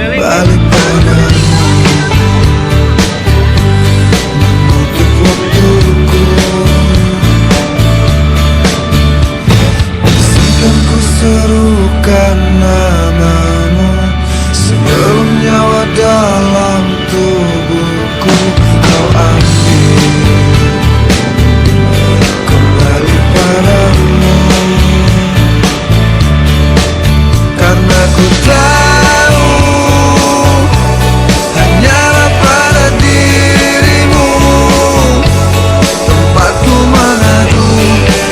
kembali padamu, menutup waktuku. Izinkan ku serukan namamu sebelum nyawa dalam tubuhku kau ambil kembali padamu. Karena ku tahu hanyalah pada dirimu tempatku mengadu,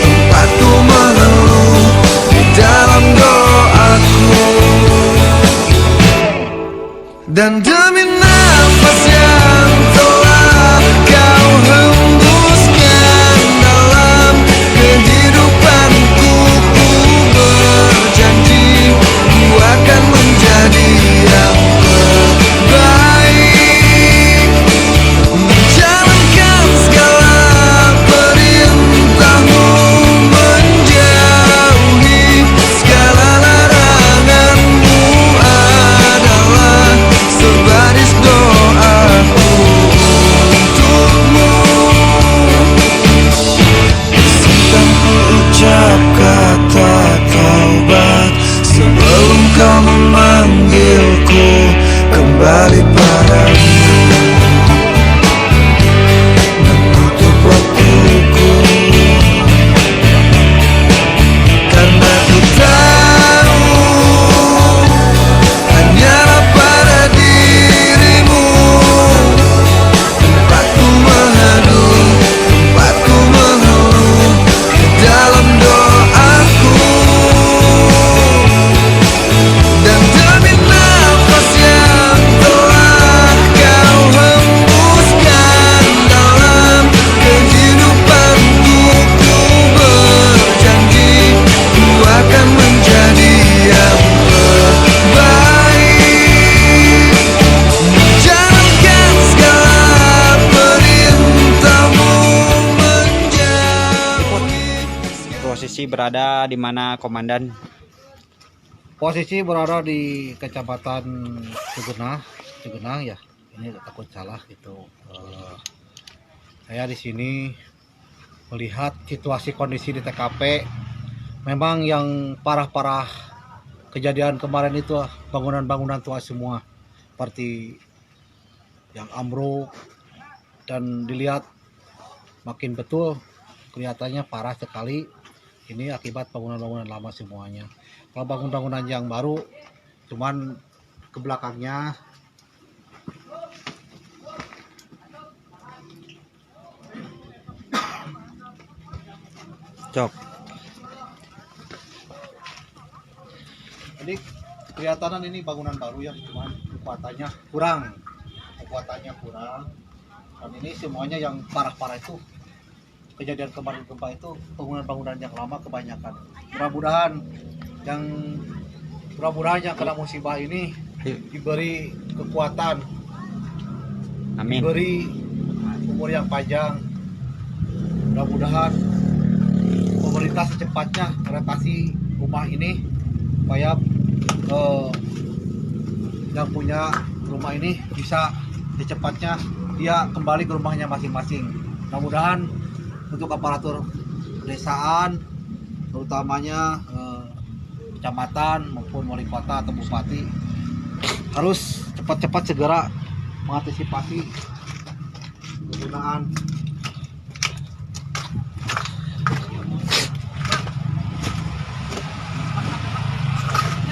tempatku mengeluh di dalam doaku. Dan demi nafas yang telah kau hembuskan dalam kehidupanku, ku berjanji ku akan menjadi yang terbaik, menjalankan segala perintahmu, menjauhi segala laranganmu adalah sebaris doaku untukmu. Izinkan ku ucap kata taubat sebelum kau memanggilku kembali padamu, menutup waktuku. Karena ku tahu hanyalah pada dirimu tempatku mengadu, tempatku mengeluh di dalam doaku. Dan demi nafas yang telah kau hembuskan dalam kehidupanku, ku berjanji ku akan menjadi yang terbaik, menjalankan segala perintahmu, menjauhi. Posisi berada di mana, Komandan? Posisi berada di Kecamatan Cugenang ya. Ini takut salah gitu. Saya di sini melihat situasi kondisi di TKP. Memang yang parah-parah kejadian kemarin itu bangunan-bangunan tua semua, seperti yang ambruk, dan dilihat makin betul kelihatannya parah sekali. Ini akibat bangunan-bangunan lama semuanya. Kalau bangunan-bangunan yang baru cuman ke belakangnya Cok. jadi kelihatan ini bangunan baru yang cuman kekuatannya kurang, dan ini semuanya yang parah-parah itu kejadian kemarin gempa itu bangunan-bangunan yang lama kebanyakan. Mudah-mudahan yang kena musibah ini diberi kekuatan, Amin. diberi umur yang panjang. Mudah-mudahan pemerintah secepatnya merenovasi rumah ini supaya yang punya rumah ini bisa secepatnya dia kembali ke rumahnya masing-masing. Mudah-mudahan untuk aparatur desaan, terutamanya kecamatan maupun wali kota atau bupati, harus cepat-cepat segera mengantisipasi penggunaan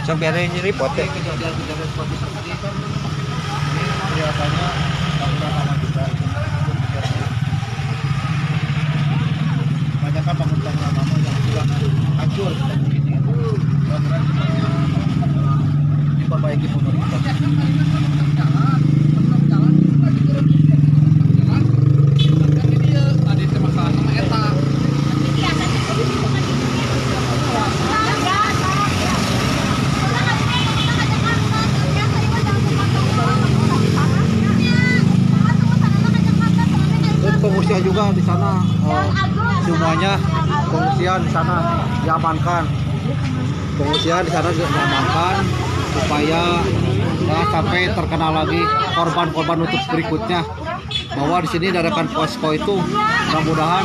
Cok, biarin report ya. kejadian-kejadian seperti ini kan. Ini kelihatannya bangunan lama juga. Kebanyakan bangunan lama yang sudah hancur seperti ini. Mudah-mudahan diperbaiki pemerintah. Pengungsian juga di sana, semuanya pengungsian di sana diamankan. Pengungsian di sana juga diamankan supaya jangan sampai terkenal lagi korban-korban untuk berikutnya. Bahwa di sini diadakan posko itu mudah-mudahan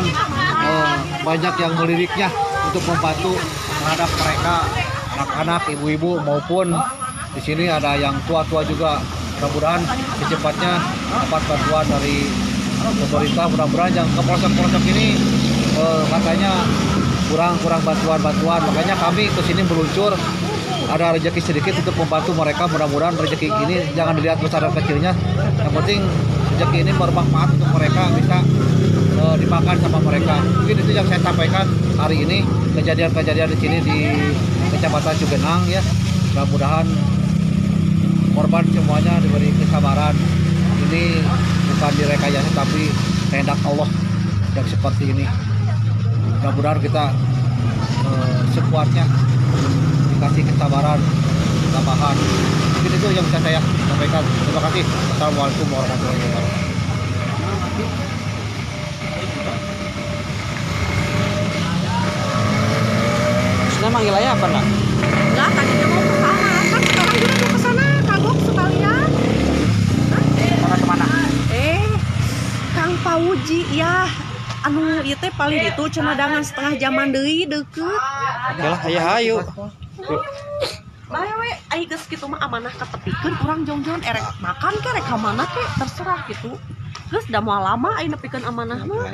banyak yang meliriknya untuk membantu terhadap mereka, anak-anak, ibu-ibu maupun di sini ada yang tua-tua juga. Mudah-mudahan secepatnya dapat bantuan dari pemerintah. Mudah-mudahan yang ke pelosok-pelosok ini katanya kurang bantuan. Makanya kami ke sini meluncur, ada rezeki sedikit untuk membantu mereka. Mudah-mudahan rezeki ini jangan dilihat besar dan kecilnya, yang penting rezeki ini bermanfaat untuk mereka, bisa dimakan sama mereka. Mungkin itu yang saya sampaikan hari ini, kejadian-kejadian di sini di Kecamatan Cugenang ya. Mudah-mudahan korban semuanya diberi kesabaran. Ini bukan direkayasa tapi kehendak Allah yang seperti ini. Mudah-mudahan kita sekuatnya dikasih kesabaran, tambahan. Mungkin itu yang bisa saya sampaikan. Terima kasih. Assalamualaikum warahmatullahi wabarakatuh. Sudah manggil ayah apa nak? Enggak, tadinya mau ke sana. Kan sekarang juga mau ke sana, kagok sekalian. Mana kemana? Kang Pauji ya. Anu ieu teh paling itu cenadangan setengah jaman deui deukeut. Oke lah, ayah ayo. Bae we, ai geus kitu mah amanah katepikeun urang jongjon erek makan ke rek ka mana ke terserah gitu. Geus da moal lama ai nepikeun amanah mah.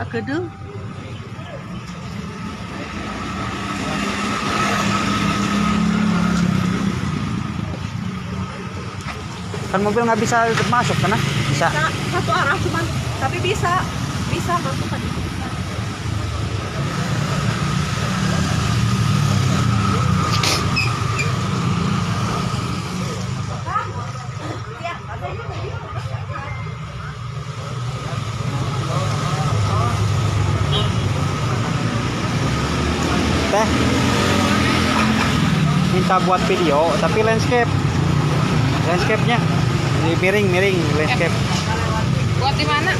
Akedeung. Kan mobil nggak bisa masuk kan? Bisa. Satu arah cuman, tapi bisa masuk tadi. Teh minta buat video tapi landscape-nya ini miring landscape. Buat di mana?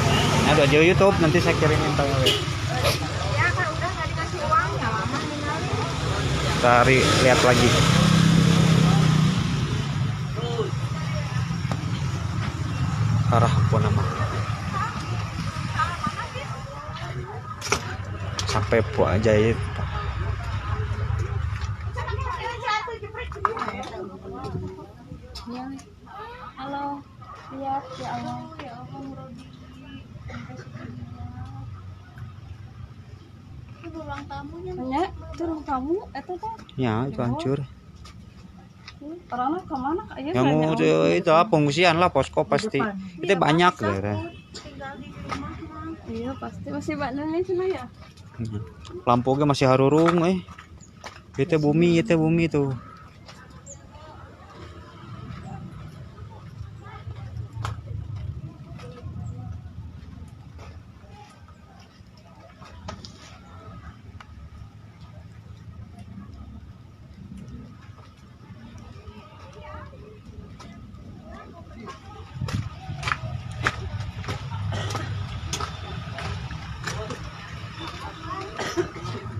Nah, udah di YouTube nanti saya kirimin tanggal. Ya kan udah nggak dikasih uang ya lama ninggalin. Cari lihat lagi. Arah apa nama? Sampai Po Ajaib. Ya. Halo. Lihat ya Allah. Itu ruang tamunya. Ya, itu ruang tamu itu kan. Ya, itu hancur. Orangnya kemana kak? Ya mau itu lah, pengungsian lah, posko pasti. Itu banyak daerah. Iya pasti masih banyak nih cina ya. Lampu ge masih harurung Itu bumi tuh.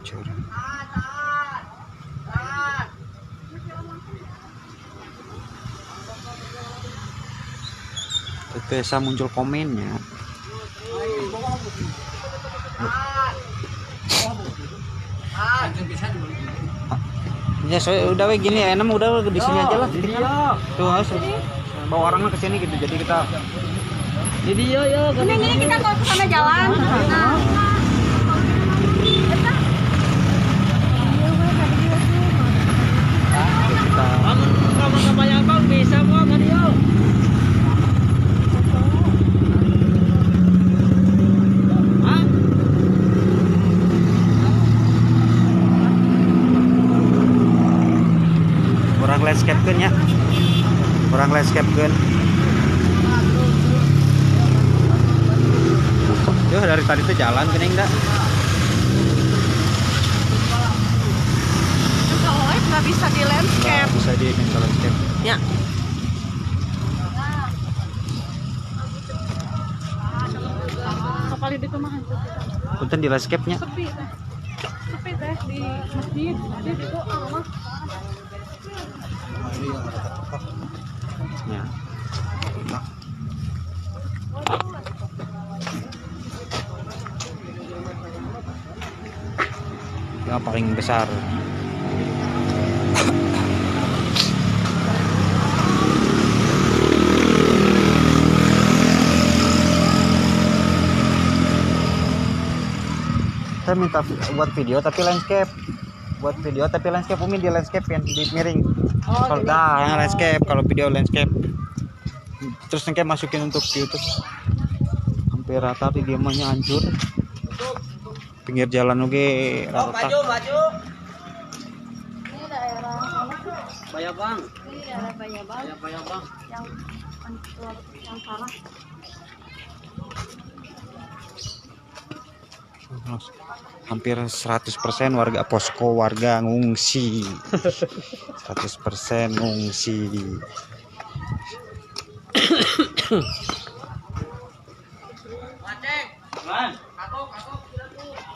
Hancur. Itu bisa muncul komennya. Ya udah we gini enak udah di sini aja lah. Tuh harus bawa orangnya ke sini gitu. Jadi kita Ini kita kalau ke sana jalan. Nah. kurang landscape kan. Yo dari tadi tuh jalan kan enggak? Soalnya nggak bisa di landscape. Bisa di landscape. Ya. Kapal itu mah hancur. Punten di landscape-nya. Sepi teh di masjid itu rumah. Ini yang ada Ya. Yang paling besar. Saya minta buat video tapi landscape. Buat video tapi landscape, Umi di landscape yang di miring. Kalau yang landscape, kalau video landscape. Terus landscape masukin untuk YouTube. Hampir rata tapi dia maunya hancur. Pinggir jalan oke rata. Ini daerah Bayabang. ini daerah Bayabang Bayabang. yang salah. Hampir 100% warga posko warga ngungsi. 100% ngungsi.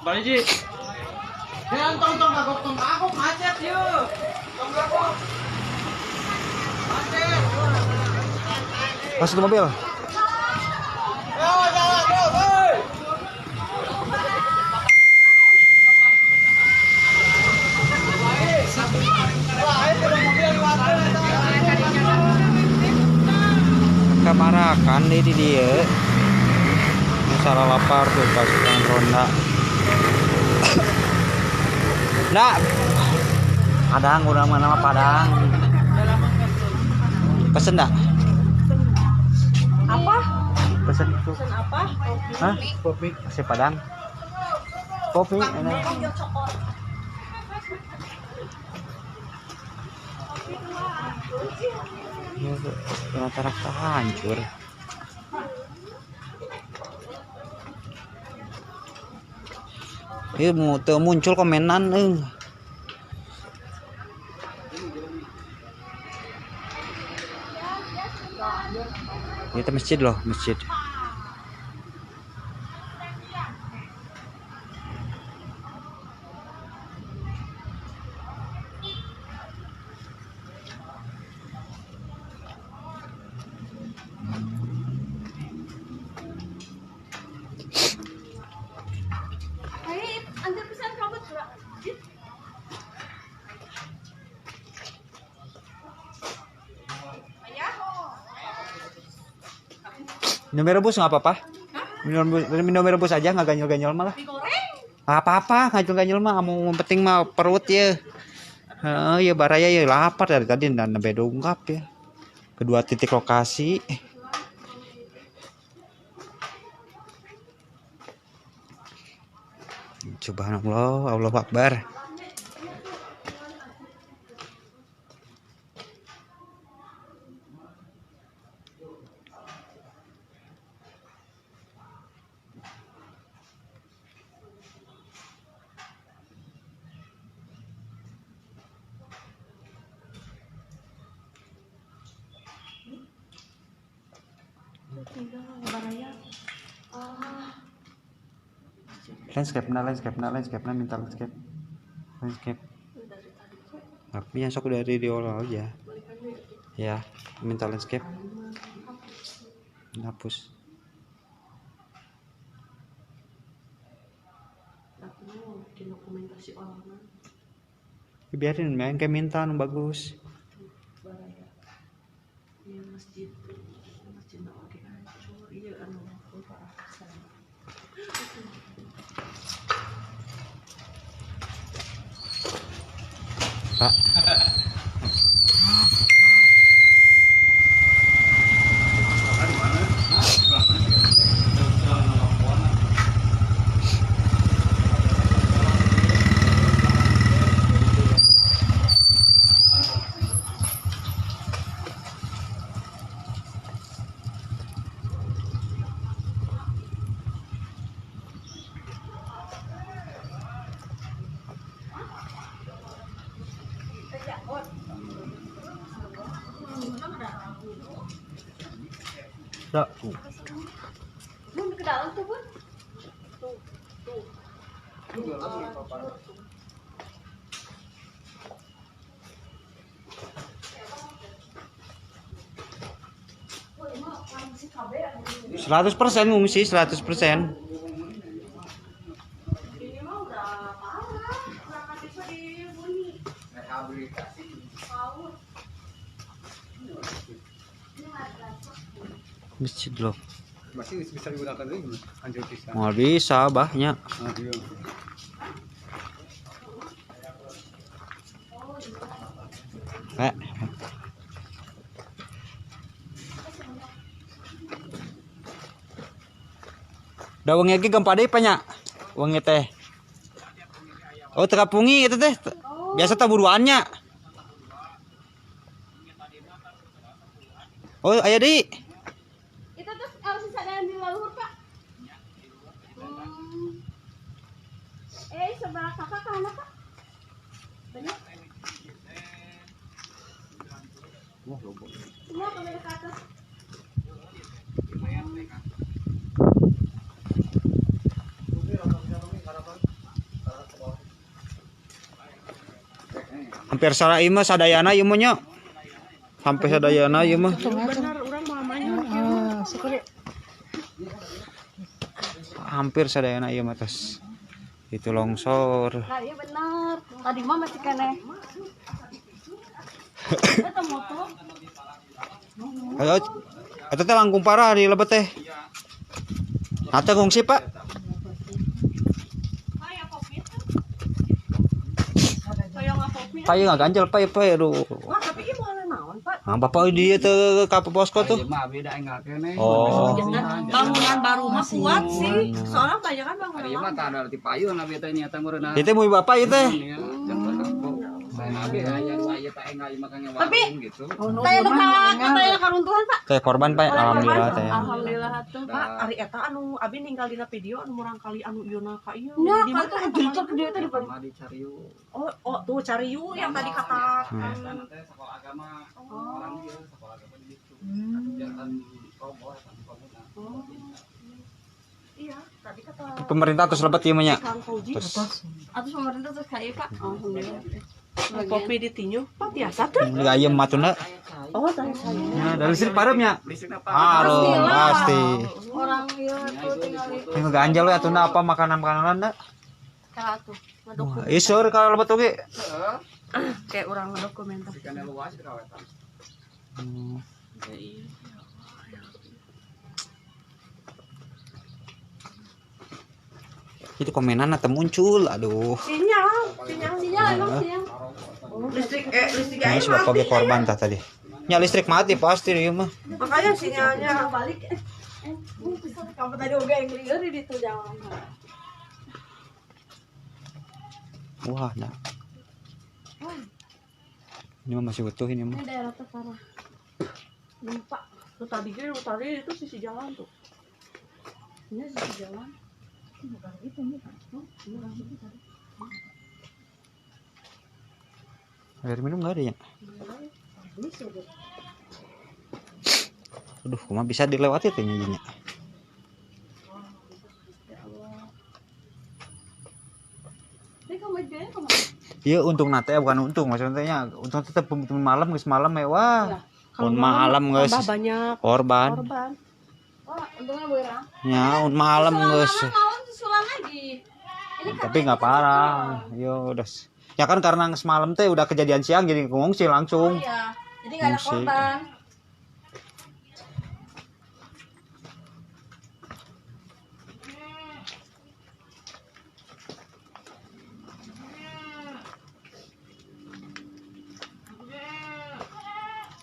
Balik Ji. Masuk mobil. Kamarakan di dia. Masalah lapar tuh pasukan ronda. Nah, Padang udah nama Padang. Pesen enggak? Apa? Pesen itu. Pesan apa? Hah? Kopi. Nasi Padang. Kopi enak. Ya, rata-rata hancur. Ini mau muncul komenan Itu masjid loh, masjid. Antar pesan rambut pula. Minum rebus nggak apa-apa? Minum rebus aja, nggak ganyol-ganyol malah. Nggak apa-apa, ganyol-ganyol mah. Mau penting mah perut ya. Ya baraya ya lapar dari tadi dan sampai dongkap ya. Kedua titik lokasi. Subhanallah, Allahu Akbar. Landscape minta landscape. Tapi yang sok dari diolah aja. Ya, minta landscape. Hapus. Biarin main kayak minta nu bagus. Pak. Bun ke dalam tuh, Bun. 100% ngungsi 100%. Ini mah udah parah, nggak bisa dihuni. Paus. Masjid loh. Masih bisa digunakan lagi hancur pisan. Mau bisa bahnya. Iya. Eh. Da wengi ge gempa deui panya. Wengi teh. Oh, tekapungi itu teh. Biasa taburuannya. Oh, aya deui. Itu tuh kalau sisa dan di luhur, Pak. Sebelah kakak ke mana, Pak? Banyak. Semua kembali ke atas. Hampir salah ieu mah sadayana ieu mah nya. Sampai sadayana ieu mah. Benar, orang mamanya. Hampir sadayana ieu mah tos. Itu longsor. Nah, iya benar. Tadi mah masih kene. Eta motor. Ayo, eta teh langkung parah di lebet teh. Ate ngungsi, Pak. Kayak covid. Kayak nggak covid. Payu nggak ganjel, payu, aduh. Wah, tapi gimana naon, Pak? Nah, Bapak dia tuh ke posko tuh. Oh. Bangunan baru mah kuat sih. Soalnya banyak kan bangunan Ari mah lama. tah ada ti payu na beta nya teh meureunna. Itu mau Bapak itu teh. Saya nabi aya dua ieu teh enggak makanya Tapi- warung gitu. Kayak katanya karuntuhan, Pak. Teh korban, Pak. Alhamdulillah teh. Alhamdulillah tuh, Pak. Ari eta anu abi ninggal dina video anu murang kali anu ieu ka ieu. Nya, Di kalau mana itu jilcok dia tadi, Pak. Mah dicariu. Oh, tuh cari yu yang tadi kata. Sana teh sekolah agama orang ieu sekolah agama di situ. Jangan roboh eta komuna. Iya, tadi kata Pemerintah terus lebet ieu mah nya. Kang Fauji. Atau pemerintah terus kayak Pak. Alhamdulillah. Kopi ditinju, Pak biasa tuh. Ini ayam matuna. Oh, saya. Nah, dari listrik paremnya. Listrikna Harum pasti. Orang iya tuh tinggal di Ini ganjel we atuna apa makanan-makanan da. Karatu. Wah, isor kalau lebet oge. Kayak orang dokumentasi. Kana luas kawetan. Hmm. Itu komenan atau muncul, aduh. Sinyal Emang siang. listrik Ini sudah pakai korban tah tadi. Ya listrik mati pasti ieu mah. makanya sinyalnya Balik. Kamu tadi oke yang liar di itu jangan. Wah, nah. Ini mah masih utuh ini mah. Ini daerah terparah. lupa. Lu tadi itu sisi jalan tuh. Ini sisi jalan. Air minum nggak ada ya? Aduh, cuma bisa dilewati tuh nyinya. Ini kamu jualnya kemana? Iya, untung nate bukan untung, maksudnya untung tetap malam geus malam mewah. Kalau Malam geus tambah banyak korban. korban. Wah, untungnya Boira. Ya, malam geus. Tahun susulan lagi. Ini Tapi nggak parah. Yo udah. Ya kan karena semalam teh udah kejadian siang jadi ngungsi langsung. ya. Jadi nggak ada Musik. korban.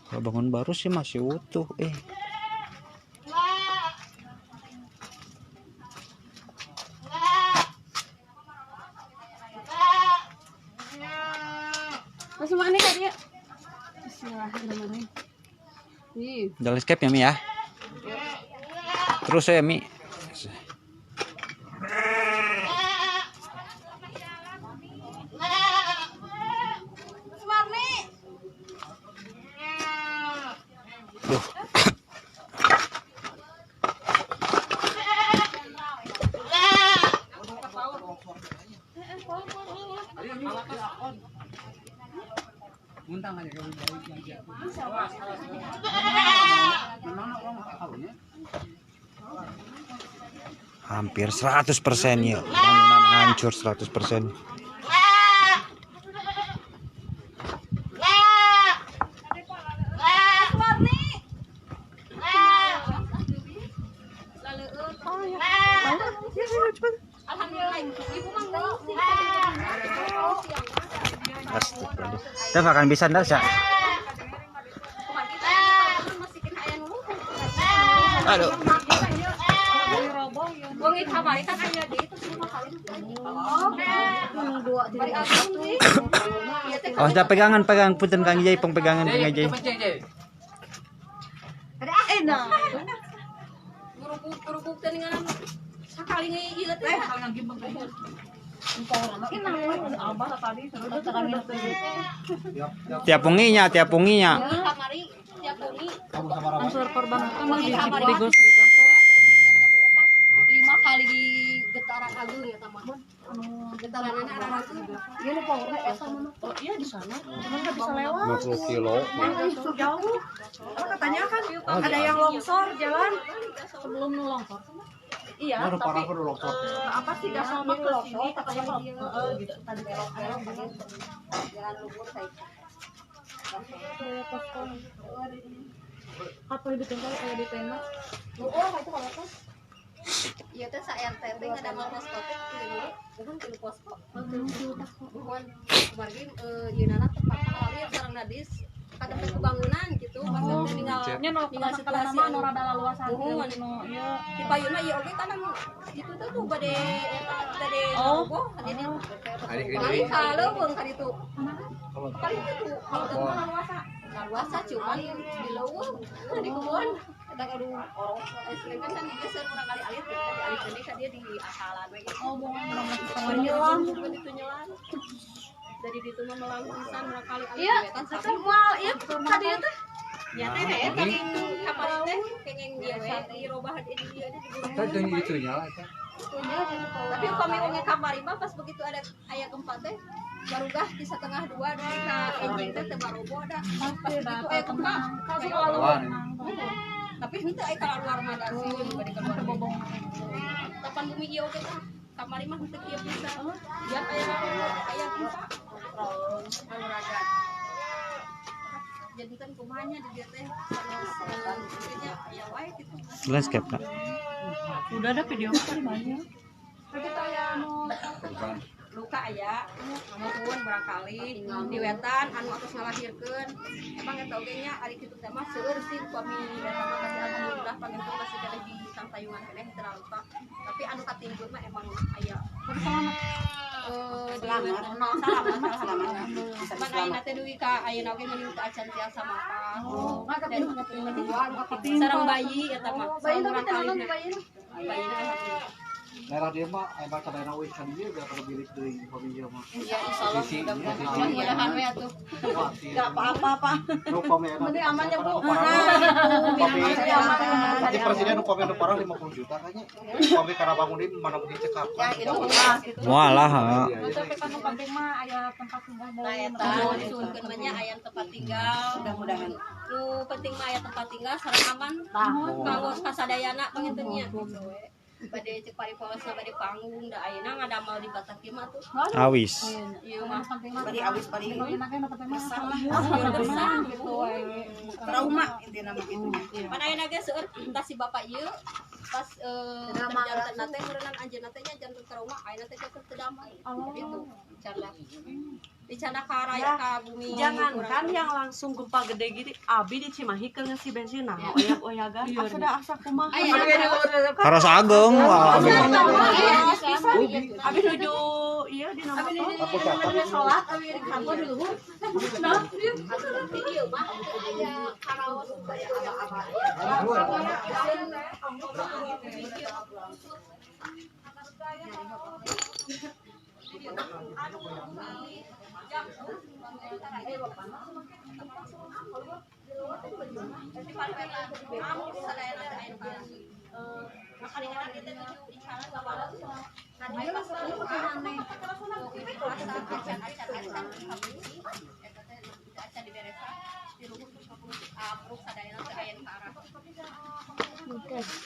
Kalau bangun baru sih masih utuh. Masih mana kak dia? Bismillahirrahmanirrahim. Ih, Udah escape ya Mi ya. Terus ya Mi. Sumarni. Duh. Muntang aja kalau Hampir 100% ya. Bangunan hancur 100%. Kita akan bisa ndak sih? Aduh. Oh, sudah pegang punten Kang Jai, pegangan Kang Jai. Gurubuk dengan sakali ieu teh. Tiap punginya. Kamari tiap pungi. Ansur korban Di kamari di 5 kali di getaran agung ya mah. Getaranana arah ieu nu powerna eta mah. Oh iya di sana. Cuman enggak bisa lewat. 20 kilo. Jauh. Katanya kan ada yang longsor jalan sebelum nu longsor. Iya, Udah parah udah longsor. apa sih gas sama ke sini katanya kalau gitu tadi belok-belok jalan lumpur saya. Apa di tenda kayak di tenda? Oh, itu kalau apa? Iya teh sa RT teh ada poskotek dulu. Bukan di posko. Bukan kemarin yeunana tempat kali sareng nadis kadang teh kebangunan gitu pas teh tinggal situasi anu rada laluasan ieu di payuna ieu oge kan itu tuh bade roboh hadinya kali kaleuweung ka ditu kali itu kalau laluasa cuman di leuweung di kebun eta adu orang sering kan digeser urang kali alit di alit ini kan dia di asalan we gitu menyelam itu nyelam dari ditu mah melang pisan berapa kali iya eta moal ieu tadi teh ya teh eta itu kapal teh kengeng dia we di robah di dia di guru Tadi itu nyala eta. tapi kami onge kamari mah pas begitu ada aya gempa teh barugah di setengah 2 dari ka enjing teh teh barobo ada pas begitu aya gempa kasih lalu tapi henteu aya ka luar mah da sih bade ka luar bobong kapan bumi ieu oge tah kamari mah henteu kieu pisan ya aya gempa olahraga jadi kan kumanya di dia teh kayaknya ya wae gitu Landscape Kak. Udah ada video kan banyak. tapi taya anu luka aya ngamuhun barangkali di wetan anu atos ngalahirkeun emang eta oge nya ari kitu teh mah seueur sih suami eta mah kasih alhamdulillah panggentong kasih keneh di santayungan keneh teu luka tapi anu katinggul mah emang aya selamat. Cuman ayeuna teh duwi ka ayeuna oge mending teu acan tiasa makan. Sareng bayi eta mah. Bayi tapi teh bayi. Bayi Daerah dia mah emang kadang wis kan dia udah pada bilik deui familia mah. ya insyaallah mudah-mudahan we atuh. Enggak apa-apa. Nu pamena. Mending aman ya Bu. Jadi presiden upami nu parah 50 juta kayaknya. Upami karena bangun di mana begini cekap. Ya itu Mualah. tapi kan penting mah aya tempat tinggal deui. Eta disukeun mah nya aya tempat tinggal. Mudah-mudahan. Nu penting mah aya tempat tinggal sareng aman. Kanggo kasadayana panginten nya. Bade cek paripolasna bade panggung da ayeuna ngadamel di batak ieu mah tuh. Awis. Ieu mah Bari awis bari gersang gitu we. trauma intina mah kitu. Pan ayeuna ge seueur entah si bapak ieu pas jantan teh meureunnan anjeunna teh nya jantan trauma ayeuna teh teu damai. Gitu. Dicana ka raya ka bumi. Jangankan yang langsung gempa gede gini, abi di Cimahi keur ngeusi bensin nah oyak-oyagan asa kumaha. Karos Ageng. Abi nuju ieu di nomor Salat abi di kantor di luhur. Nah, ieu mah aya karaos aya aba-aba.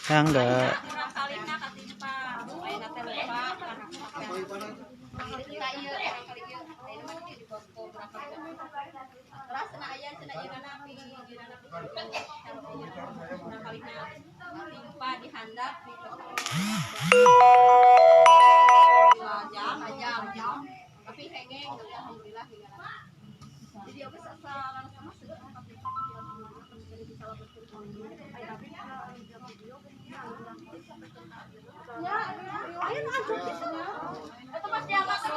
Yang enggak. Terus na ayan sa nainanapi timpa dihandap dito. Jam. Tapi hengeng alhamdulillah hingga. Jadi apa sasaran sama segala tapi jadi bisa ya, ayo lanjut di sana. Itu pas dia makan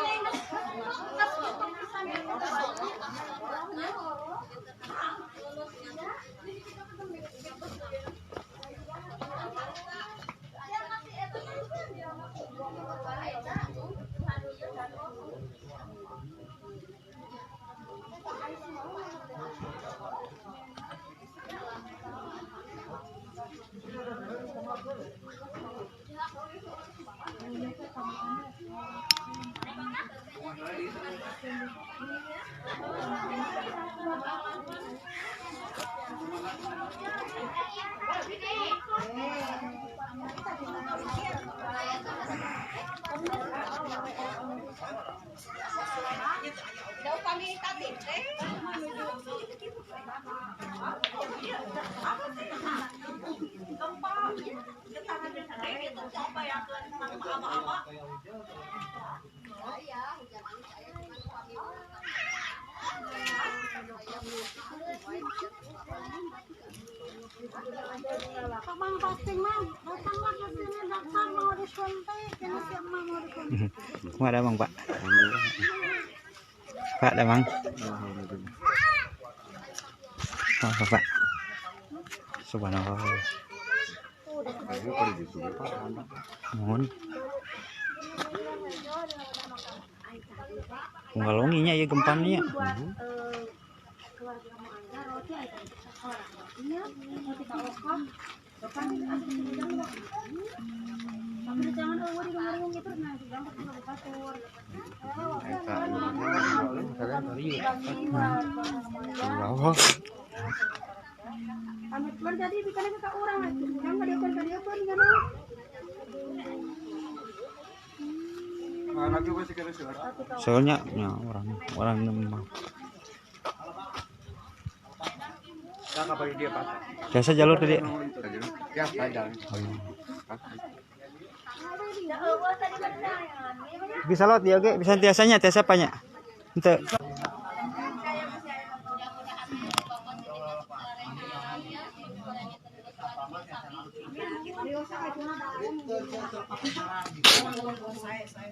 daw kami tatip teh. Bang posting mang, datanglah ke sini, datang mau disuntik, ini siap mau disuntik. Ada bang Pak. Pak ada bang. Oh, Pak. Subhanallah. Mohon. Ngalonginya ya gempanya. Jadi bikinnya ke orang itu, yang dia pun Soalnya ya, orang memang. Biasa jalur tadi. Bisa lot dia oke, bisa tiasanya tiasa apanya. Ente.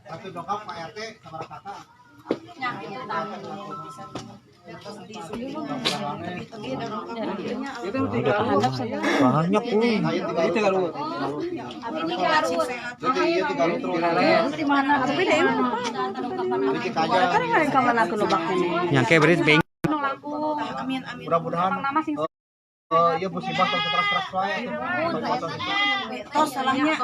Satu dongkap Pak RT sama kakak. Banyak nyangke berit beng. Mudah-mudahan ya musibah terus wae Tos salahnya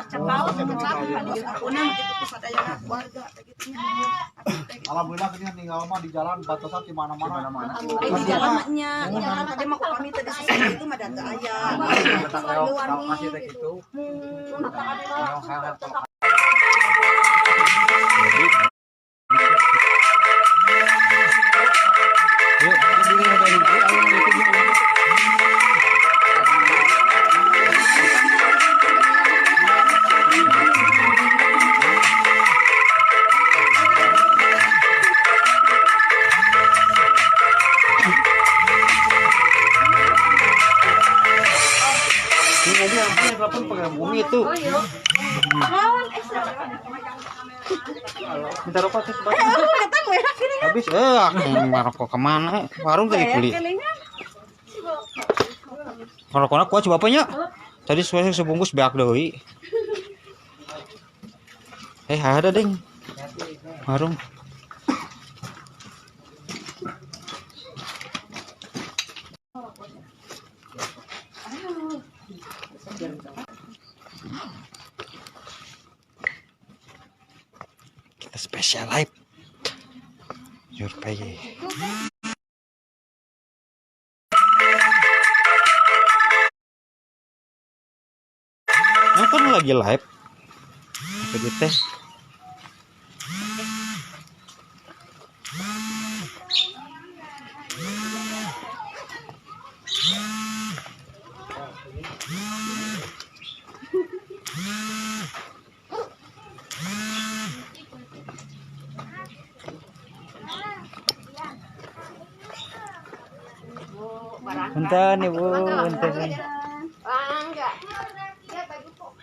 alhamdulillah kita tinggal mah di jalan batasan di mana-mana. di jalannya jalan tadi mau kami tadi sesuatu itu mah data aya. Kasih teh gitu. Bumi itu. Minta rokok tuh. Habis rokok kemana? Warung tadi beli. Rokoknya kuat bapaknya. Tadi sesuai sebungkus beak deui. Ada ding. Warung. Kita spesial live Jurpay. Nah, kan lagi live apa teh Punten Ibu, punten. Enggak. Ya baju kok.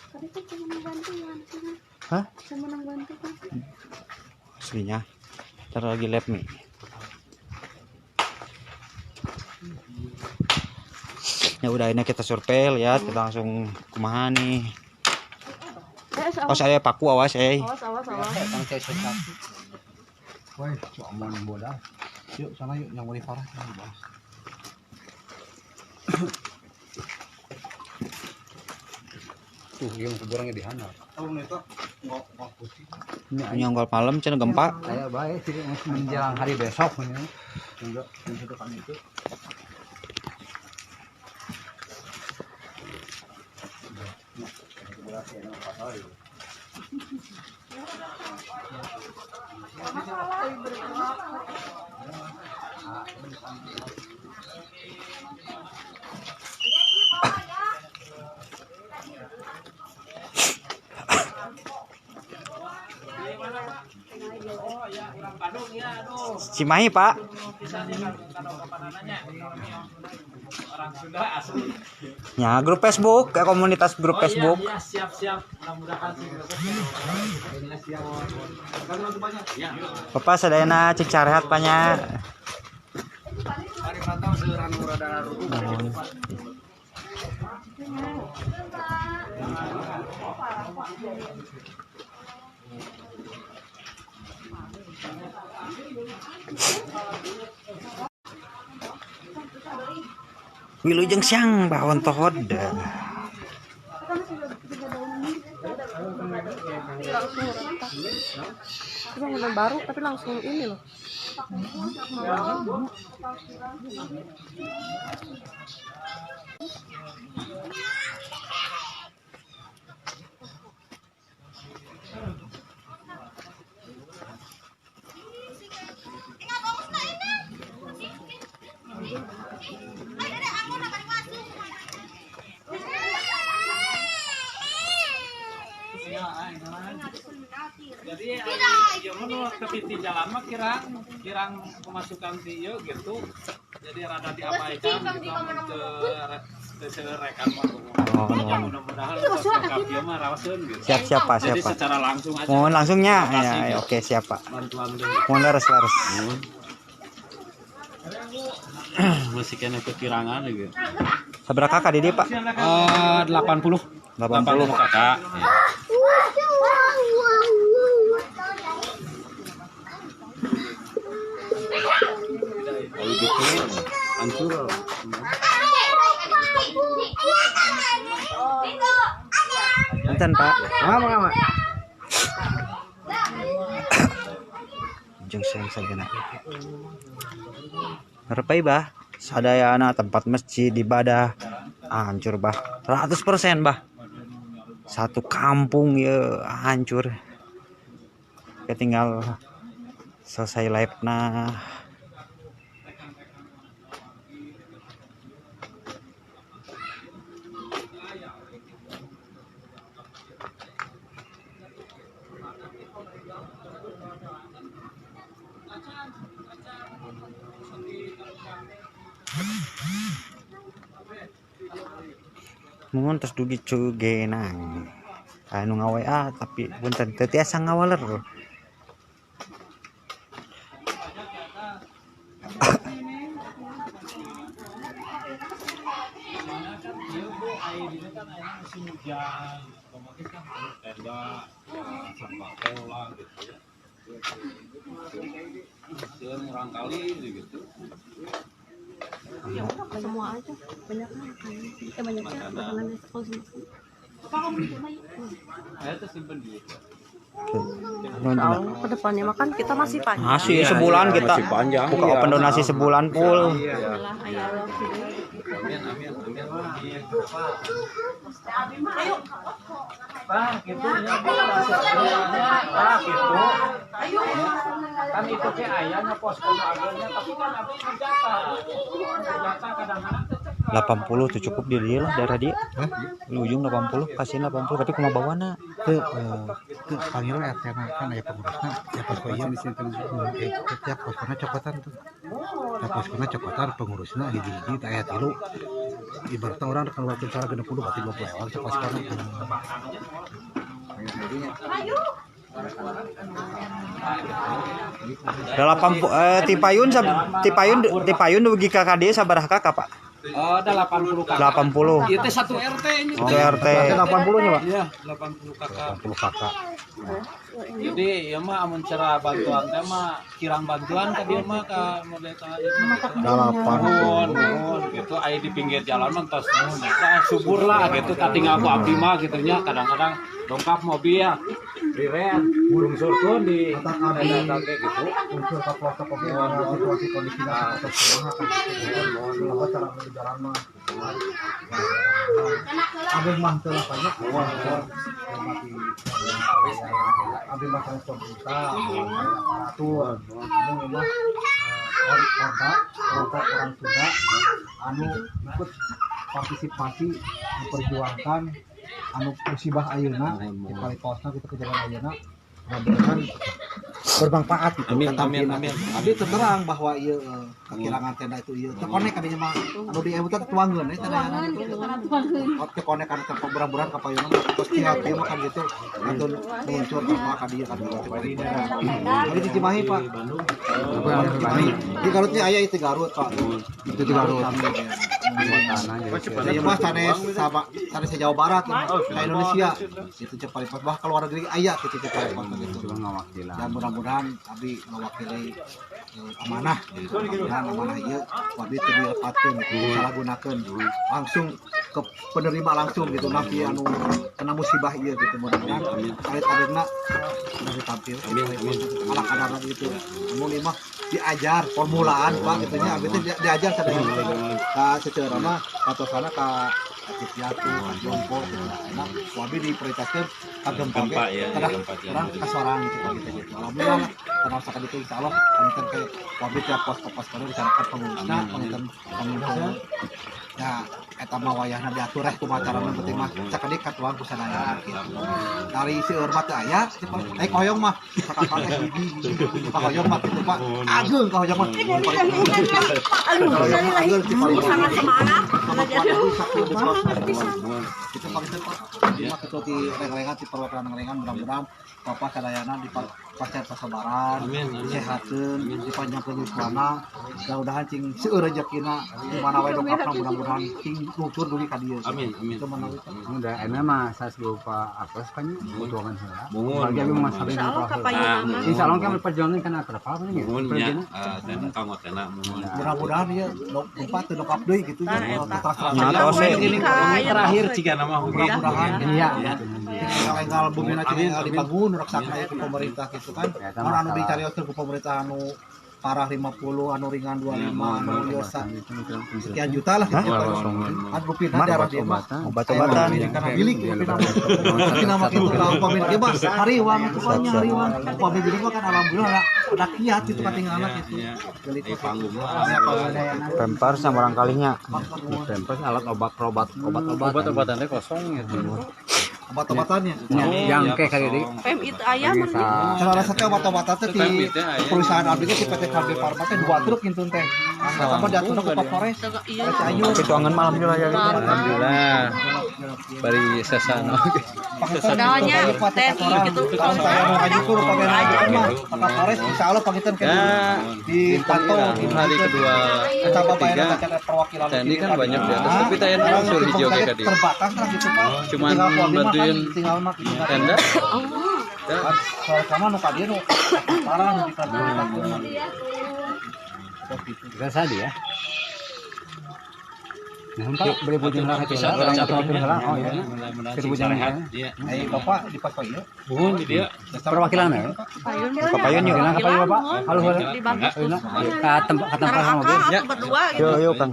Tadi kan cuma bantuan sih. Hah? Cuma bantu kan. Aslinya. Ntar lagi lab nih. Ya udah ini kita survei lihat kita langsung kumaha nih. Oh saya paku awas Awas. Kang saya sesak. Woi, cuman bodas. Yuk sana yuk yang boleh parah yang bahas. Tuh yang kuburangnya di handap. Oh itu ngok putih. Nyonggol malam cenah gempa. Saya baik sih menjelang hari besok ini. Enggak itu kan itu. Cimahi Pak. Ya grup Facebook, ya komunitas grup Facebook. Siap. Mudah-mudahan siap. Bapak sadayana cek carehat panya. Hari pantau seuran rada rubuh. Wilujeng siang bawon tohod. Itu bangunan baru tapi langsung ini loh. Jadi ieu mah kepiti jalan mah kirang pemasukan ti ieu gitu. Jadi rada diabaikan ke rekan mah. Ya mudah-mudahan pas ieu mah rawaseun gitu. Siap Pak, Jadi siap Pak. secara langsung aja. Mohon langsungnya. Terima kasih, Ya, oke siap Pak. bantuan Mohon laras. musiknya kekirangan gitu. Sabaraha kakak di dieu Pak? 80. 80 kakak. Kalau gitu hancur. Punten Pak. Mama. Jeung siang sagana. Hareupai bah, sadayana tempat masjid ibadah hancur bah. 100% bah. Satu kampung ya hancur. Ketinggal selesai live nah. Mun tos dugi cugenang anu ngawa tapi punten teu tiasa ngawaler. Semua aja banyak kan banyaknya makanannya konsumsi. Apa kamu coba yuk? Saya tuh simpen di Tahu ke depannya makan kita masih panjang. Masih sebulan kita Masih panjang. buka open donasi sebulan full. Alhamdulillah, ayo. Amin. Pak, gitu nya gitu. Kan itu ke ayahnya pos agennya tapi kan abdi jatah kadang-kadang 80 tuh cukup dia lah darah dia. Lu ujung 80 kasihin 80 tapi kumaha bawana ke panggil RT kan aya pengurusna ya pos koyo di sini tiap posna cokotan tuh tiap posna cokotan pengurusna hiji-hiji teh aya 3 ibaratnya orang keluar cara 60 berarti 20 orang cek posna tipayun dugi ka KD sabaraha kakak Pak? Oh, ada 80 kakak. 80. Itu satu RT nya. Itu RT. 80 nya Pak. Iya, 80 kakak. 80 kakak. Jadi ya mah amun cara bantuan teh mah kirang bantuan ka dia mah ka model ka nuhun gitu aya di pinggir jalan mah tos subur lah gitu katinggal ku abdi mah gitu nya kadang-kadang dongkap mobil ya diren lungsurkeun di ada gitu Unsur ka pelosok oge situasi kondisinya atau kumaha kan apa cara berjalan mah abis mah teu banyak abis mah respon kita aparatur anu mah orang Sunda anu ikut partisipasi memperjuangkan anu musibah ayeuna di Kaliposna gitu kejadian ayeuna mudah-mudahan bermanfaat gitu. Amin. Tapi terang bahwa ieu kekirangan tenda itu ieu terkonek kadinya mah anu di emutan tuanggeun tenda terkonek kana tempat berang-berang ka payuna terus tinggal ieu mah kan gitu atun muncul apa ka dieu kan jadi di Cimahi Pak di Garutnya aya itu Garut Pak itu di Garut saya mah sanes Jawa Barat ke Indonesia itu cepat bah keluar negeri aya gitu cepat gitu dan mudah-mudahan abdi mewakili amanah amanah ieu abdi teu dilepatkeun salah gunakeun langsung ke penerima langsung gitu napi anu kena musibah ieu gitu mudah-mudahan alit-alitna sudah ditampil ala kadar gitu mun imah diajar formulaan Pak gitu nya abdi teh diajar sadaya ka secara mah patosana ka Cipiatu, Jompo, nah, wabi diprioritaskan ka gempa ya, orang kasorang gitu. Alhamdulillah, karena saat itu insya Allah, penginten ke wabi tiap pos baru disarankan pengurusnya, penginten ya, eta mah wayahna diatur kumaha carana penting mah cakadik katuang kusanaya gitu. Dari si hormat aya, koyong mah kakak hiji koyong mah gitu Pak. Ageung koyong mah. Ageung sangat semangat. Kita pakai Pak. Kita di reng-rengan di perwakilan reng-rengan mudah-mudahan Bapak sadayana di pasca pasabaran disehatkeun dipanjangkeun usahana mudah-mudahan cing seueur rezekina di mana wae dongkapna mudah-mudahan cing luncur dugi ka dieu amin itu manawi udah enak mah saya lupa apes kan butuhan heula bagi abi mah sabeng insyaallah kan perjuangan kan atrapa kan ya dan kamu tena mudah-mudahan ya dongkap teu dongkap deui gitu ini terakhir jika nama mudah-mudahan iya legal bumina cenah dibangun raksasa ke pemerintah gitu kan orang anu dicarioskeun ku pemerintah anu parah 50 anu ringan 25 anu yosa sekian juta lah gitu kan bupina daerah dia mah obat-obatan karena bilik tapi nama itu kalau pemilik dia mah hariwang itu banyak hariwang pemilik bilik mah kan alhamdulillah rakyat itu katinggalan gitu bilik panggung Pempar sama orang kalinya Pempar alat obat-obatan teh kosong gitu obat-obatannya yang kayak kali Pem itu ayam salah satu obat-obatan teh di perusahaan abdi si PT KB Farma teh 2 truk gitu teh sama diatur ke Pak Polres Cianjur kecuangan malam juga ya alhamdulillah bari sesana Daunnya TNI gitu kalau saya mau ngajukur pakai mah Pak Polres insyaallah pangitan ke dipantau di hari kedua ketiga TNI kan banyak di atas tapi TNI unsur hijau kayak tadi terbatas lah gitu Pak cuman bantuin tenda soal sama nu ka dieu nu parah nu dikantor biasa dia Pak, beli bujang lah itu lah. Orang satu mobil lah. Oh iya. Kita bujang ya. Ayo Bapak di pos ya. Buhun di dia. Perwakilan ya. Payun Kapayun yuk. Bilang apa ya Bapak? Halo halo. dibantu Ke tempat sama mobil. aku berdua gitu Yuk Kang.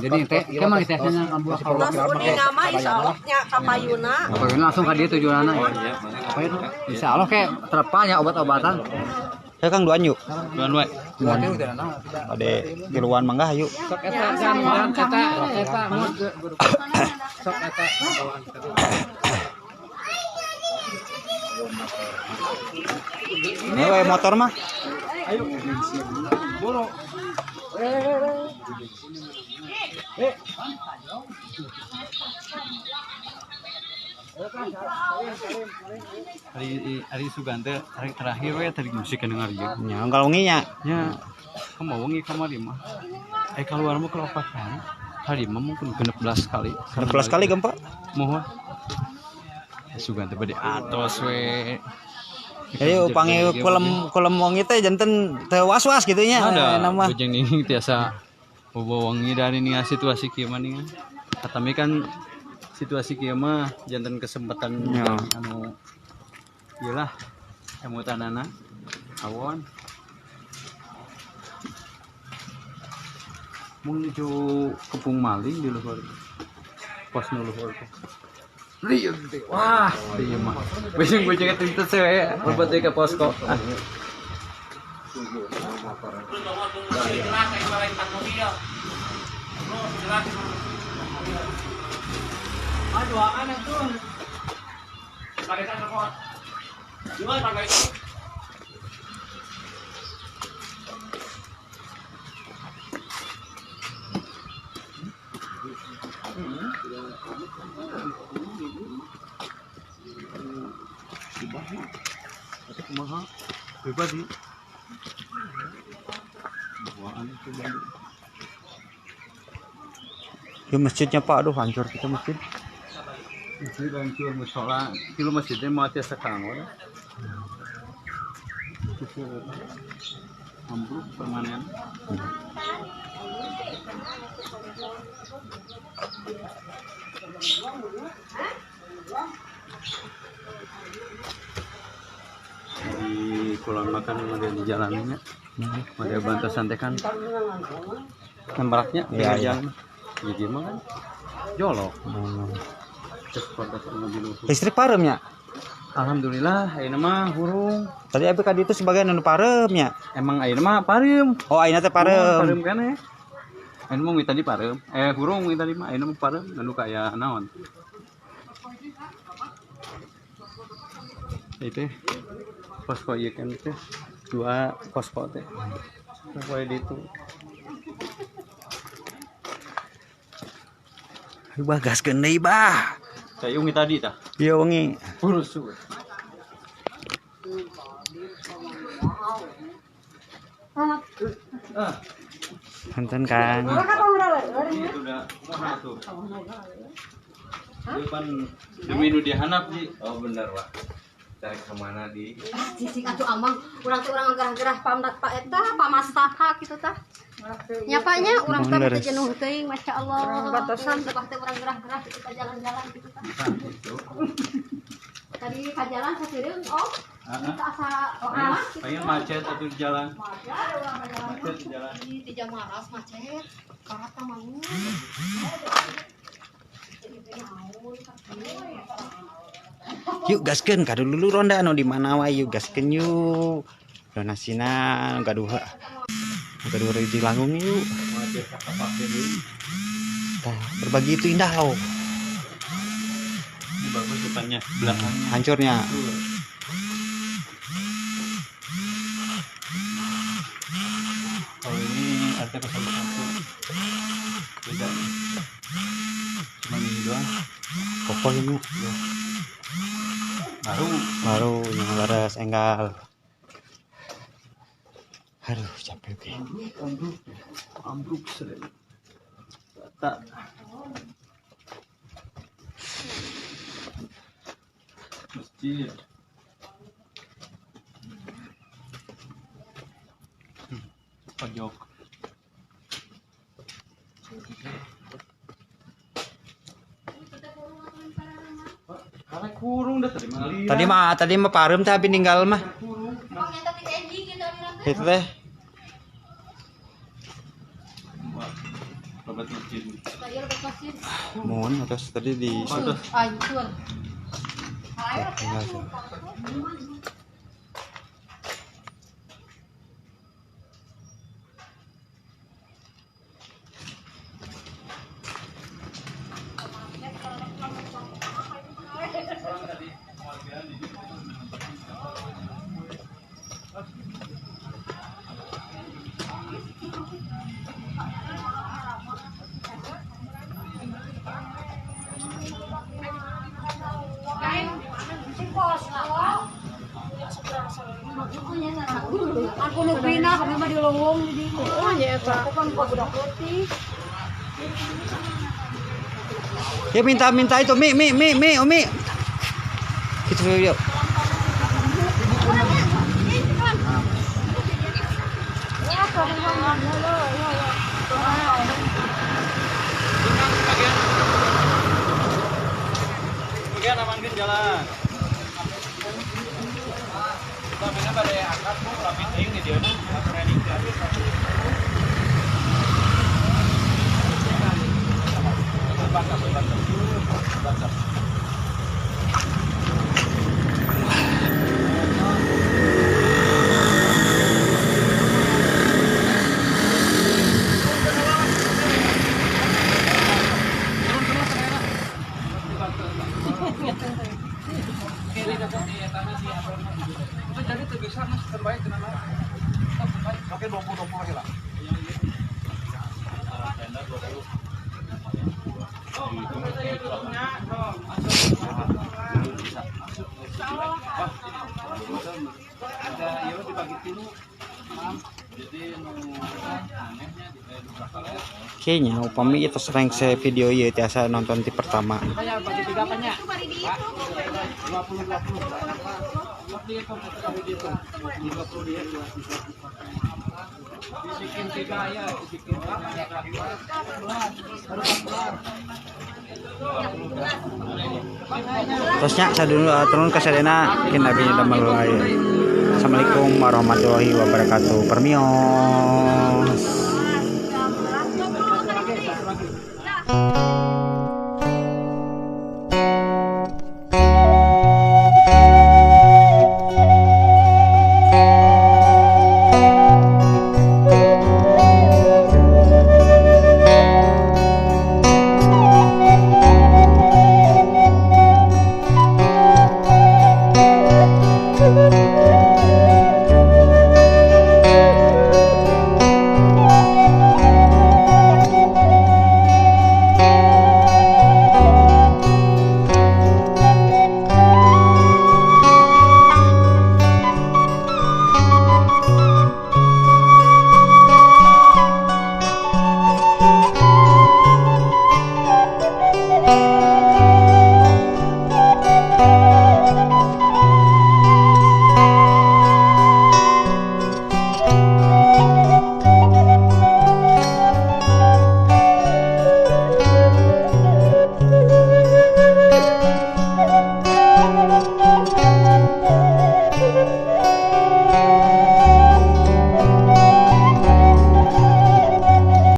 Jadi teh emang tesnya ambuh kalau terus uning nama insya Allah nya kapayuna Pokoknya langsung ke dia tujuannya. Apa itu? Insya Allah kayak terapanya obat-obatan. Ya Kang duaan yuk. Duan we. Ade kiluan mangga yuk. Sok eta dan eta mood sok eta bawaan kita. Ini we motor mah. Boro. Hari Sugante hari terakhir we tadi musik dengar ya. Nya kalau nginya. Ya, kamu wengi kamari mah. Keluar mah kalau 4 kali. Hari mah mungkin 16 kali. 16 kali gempa. Mohon. Sugante bade atos we. Ayo panggil kolom wong teh janten teu was-was gitu nya. Ada Nama. bujeng nih tiasa bobo wangi dari nih situasi kieu mah nih. Katami kan situasi kieu mah janten kesempatan Ya. anu iyalah emutanana awon menuju Kepung Maling di luhur pos nu luhur teh. Lieu teh. Wah, ieu mah. Bujeng-bujeng itu we bebat deui ka posko. Kumaha? Bebas sih. Ya masjidnya Pak, aduh hancur kita masjid. Masjid hancur musola, kilo masjidnya mau tiasa kangen. Ambruk permanen. Di kolam makan ada di jalannya, ada bantu santai kan. Nembraknya Iya, iya. jalan. Ya gimana kan? Jolok. Terus pada mobil. Listrik paremnya. Alhamdulillah, ayeuna mah hurung. Tadi abi kadi itu sebagai anu paremnya. Emang ayeuna mah pareum. Oh ayeuna teh parem. Pareum kan ya. Ayeuna mah tadi pareum. Hurung tadi mah ayeuna mah pareum, anu kaya naon. Itu posko ieu kan teh. 2 posko teh. Pokoke ditu. Bah gaskeun deui bah. Saya ungi tadi tah. Ieu wengi. Urus. Hanten Kang. Itu udah kumaha tuh. Depan demi nu dihanap di. Oh bener, Pak. Cari kemana di? Cicing atuh amang, urang teh urang gerah-gerah pamdat Pak eta, pamastaka kitu tah. Nyapanya urang teh teh jenuh teuing, masyaallah. Batasan teh urang gerah-gerah kita jalan-jalan kitu tah. Tadi ka jalan sasireung oh. Kita asa Pengen macet atau di jalan. Macet di jalan. di jam maras macet. Karat mah mau. Yuk gaskeun kadu dulu ronda anu di mana wae yuk gaskeun yuk. Donasina gaduh. Gaduh rezeki langgung yuk. Macet pakai deui. Tah, berbagi itu indah loh. Ini bagus depannya, belakangnya. Hancurnya. Kalau ini artinya pasal 1. Beda. Cuma ini doang. Kokoh ini. Baru yang laras enggal. Aduh capek oke. Ambruk sering. Tak. Masjid. Pojok. kurung dah tadi mah. Tadi mah parem tapi ninggal mah. Pokoknya tapi ending gitu nanti. Itu teh. Obat mesin. Saya udah kasih. Mohon atas tadi di Hancur. Aku nubina kami mah di lowong jadi. Oh nya eta. Aku kan budak letih. Ya minta itu Mi Umi. Gitu yuk. Bagian amankan jalan. Kita bener pada angkat bu, meeting di dia nih, training tadi. Bantap. Jadi terbesar mas terbaik kenapa? Oke 20 lagi lah. Ada ya dibagi dulu. Jadi Kayaknya upami itu sering saya video ya tiasa nonton di pertama. saya bagi 3 apanya? 20. Bisikin 3 ya, bisikin 14. Terusnya saya dulu turun ke Sedena kita bisa mulai. Assalamualaikum warahmatullahi wabarakatuh. Permios.